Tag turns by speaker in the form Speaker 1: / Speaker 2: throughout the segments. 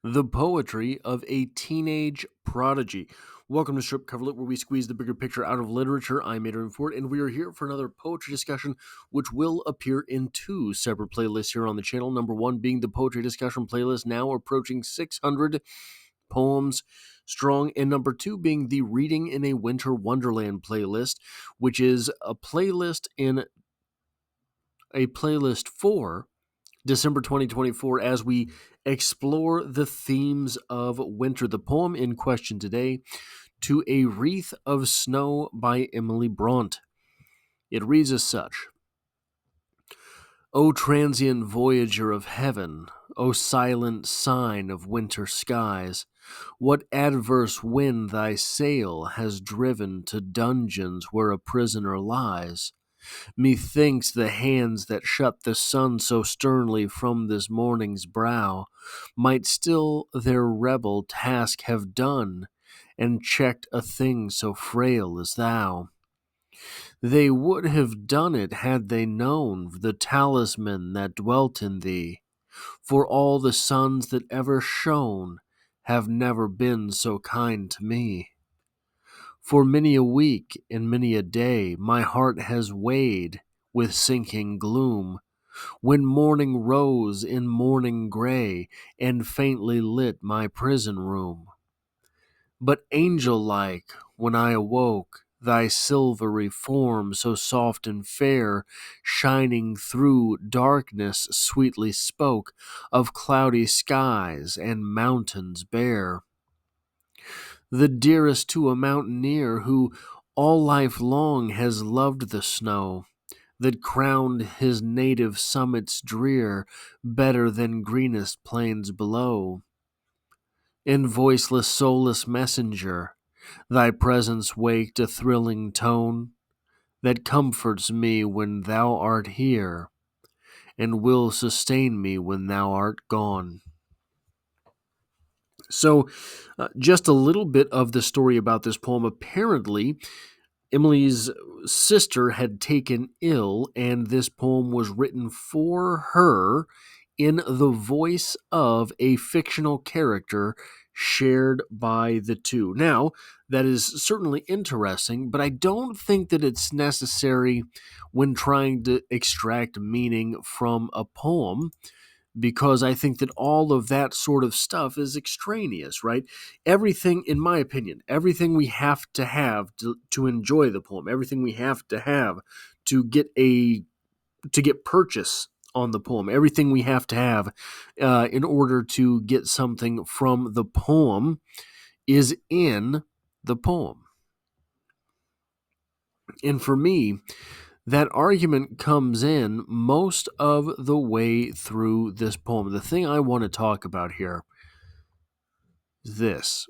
Speaker 1: The Poetry of a Teenage Prodigy. Welcome to Strip Coverlet, where we squeeze the bigger picture out of literature. I'm Adrian Ford, and we are here for another poetry discussion, which will appear in two separate playlists here on the channel. Number one being the poetry discussion playlist, now approaching 600 poems strong, and number two being the Reading in a Winter Wonderland playlist, which is a playlist for December 2024 as we explore the themes of winter. The poem in question today, To a Wreath of Snow by Emily Bronte. It reads as such. O transient voyager of heaven, O silent sign of winter skies, what adverse wind thy sail has driven to dungeons where a prisoner lies? Methinks the hands that shut the sun so sternly from this morning's brow might still their rebel task have done, and checked a thing so frail as thou. They would have done it had they known the talisman that dwelt in thee, for all the suns that ever shone have never been so kind to me. For many a week and many a day my heart has weighed with sinking gloom, when morning rose in morning gray and faintly lit my prison room. But angel-like, when I awoke, thy silvery form so soft and fair, shining through darkness, sweetly spoke of cloudy skies and mountains bare. The dearest to a mountaineer who all life long has loved the snow that crowned his native summits drear better than greenest plains below. In voiceless, soulless messenger, thy presence waked a thrilling tone that comforts me when thou art here and will sustain me when thou art gone. So, just a little bit of the story about this poem. Apparently, Emily's sister had taken ill, and this poem was written for her in the voice of a fictional character shared by the two. Now, that is certainly interesting, but I don't think that it's necessary when trying to extract meaning from a poem, because I think that all of that sort of stuff is extraneous, right? Everything, in my opinion, everything we have to enjoy the poem, everything we have to get purchase on the poem, everything we have to have in order to get something from the poem is in the poem. And for me, that argument comes in most of the way through this poem. The thing I want to talk about here is this.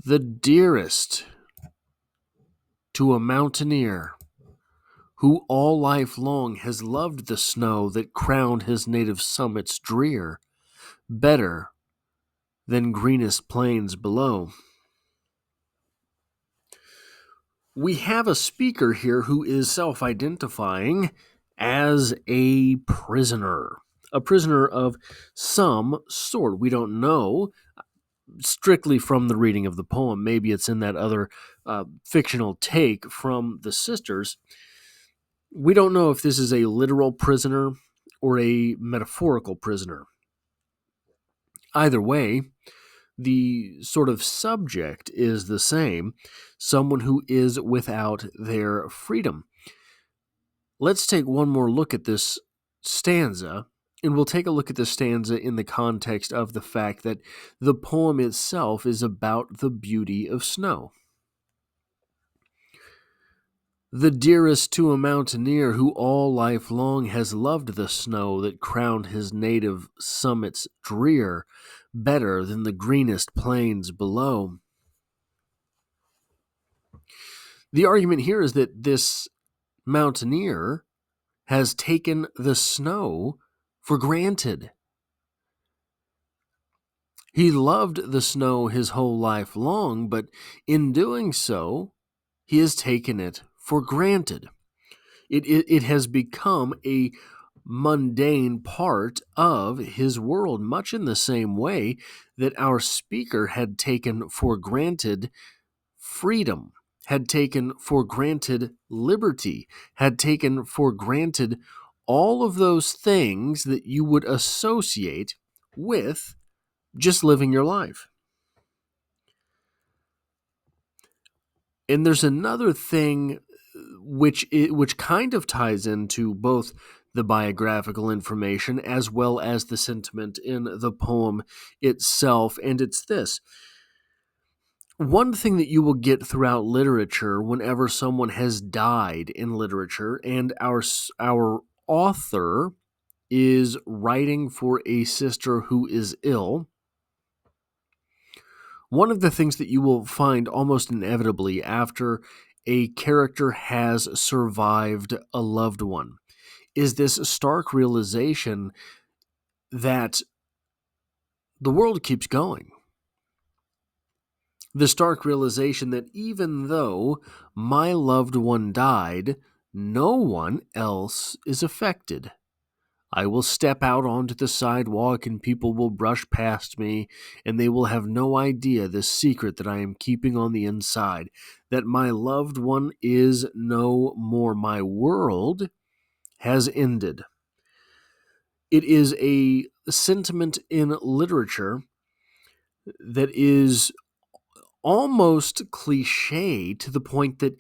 Speaker 1: The dearest to a mountaineer who all life long has loved the snow that crowned his native summits drear, better than greenest plains below. We have a speaker here who is self-identifying as a prisoner of some sort. We don't know strictly from the reading of the poem. Maybe it's in that other fictional take from the sisters. We don't know if this is a literal prisoner or a metaphorical prisoner. Either way, the sort of subject is the same, someone who is without their freedom. Let's take one more look at this stanza, and we'll take a look at the stanza in the context of the fact that the poem itself is about the beauty of snow. The dearest to a mountaineer who all life long has loved the snow that crowned his native summits drear, better than the greenest plains below. The argument here is that this mountaineer has taken the snow for granted. He loved the snow his whole life long, but in doing so, he has taken it for granted. It has become a mundane part of his world, much in the same way that our speaker had taken for granted freedom, had taken for granted liberty, had taken for granted all of those things that you would associate with just living your life. And there's another thing which kind of ties into both the biographical information as well as the sentiment in the poem itself, and it's this. One thing that you will get throughout literature whenever someone has died in literature and our author is writing for a sister who is ill, one of the things that you will find almost inevitably after a character has survived a loved one is this stark realization that the world keeps going. The stark realization that even though my loved one died, no one else is affected. I will step out onto the sidewalk and people will brush past me and they will have no idea the secret that I am keeping on the inside, that my loved one is no more. My world has ended. It is a sentiment in literature that is almost cliche to the point that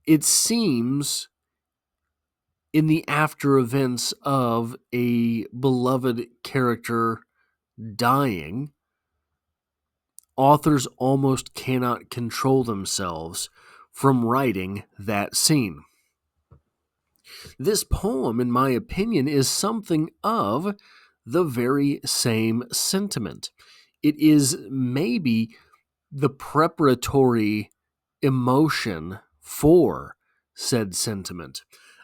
Speaker 1: it seems in the after events of a beloved character dying, authors almost cannot control themselves from writing that scene. This poem, in my opinion, is something of the very same sentiment. It is maybe the preparatory emotion for said sentiment.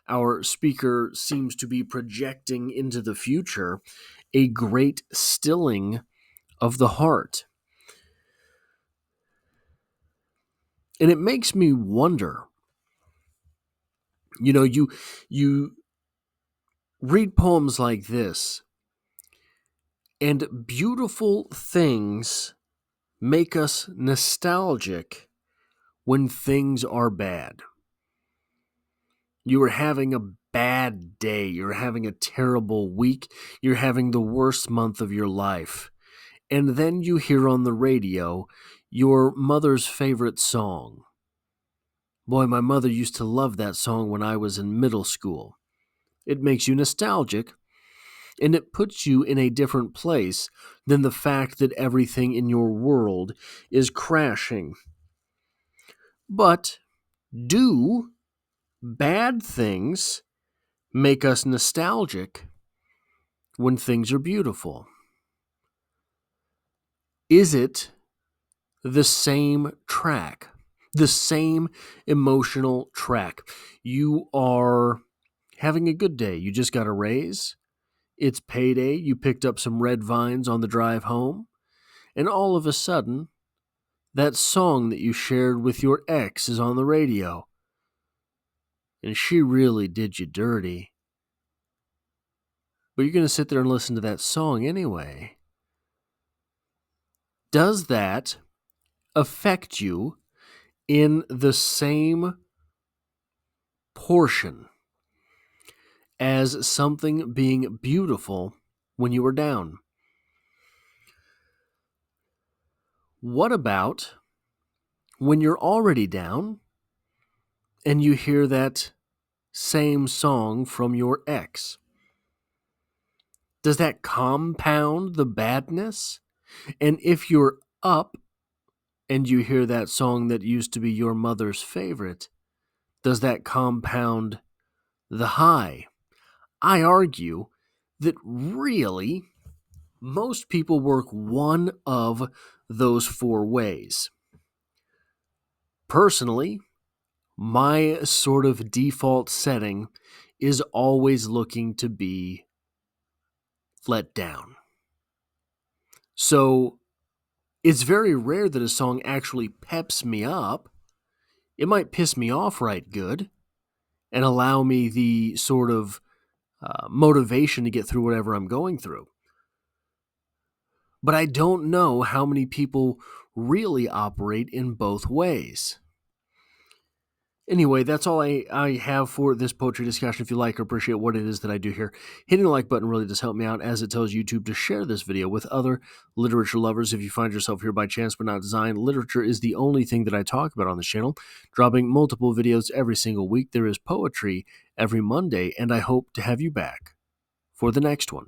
Speaker 1: Our speaker seems to be projecting into the future a great stilling of the heart. And it makes me wonder, you read poems like this, and beautiful things make us nostalgic when things are bad. You are having a bad day. You're having a terrible week. You're having the worst month of your life. And then you hear on the radio your mother's favorite song. Boy, my mother used to love that song when I was in middle school. It makes you nostalgic, and it puts you in a different place than the fact that everything in your world is crashing. But do bad things make us nostalgic when things are beautiful? Is it the same track, the same emotional track? You are having a good day. You just got a raise. It's payday. You picked up some red vines on the drive home. And all of a sudden, that song that you shared with your ex is on the radio. And she really did you dirty. But you're going to sit there and listen to that song anyway. Does that affect you in the same portion as something being beautiful when you were down? What about when you're already down and you hear that same song from your ex? Does that compound the badness? And if you're up and you hear that song that used to be your mother's favorite, does that compound the high? I argue that really most people work one of those four ways. Personally, my sort of default setting is always looking to be let down. So it's very rare that a song actually peps me up. It might piss me off right good and allow me the sort of motivation to get through whatever I'm going through. But I don't know how many people really operate in both ways. Anyway, that's all I have for this poetry discussion. If you like or appreciate what it is that I do here, hitting the like button really does help me out, as it tells YouTube to share this video with other literature lovers. If you find yourself here by chance but not design, literature is the only thing that I talk about on this channel. Dropping multiple videos every single week. There is poetry every Monday, and I hope to have you back for the next one.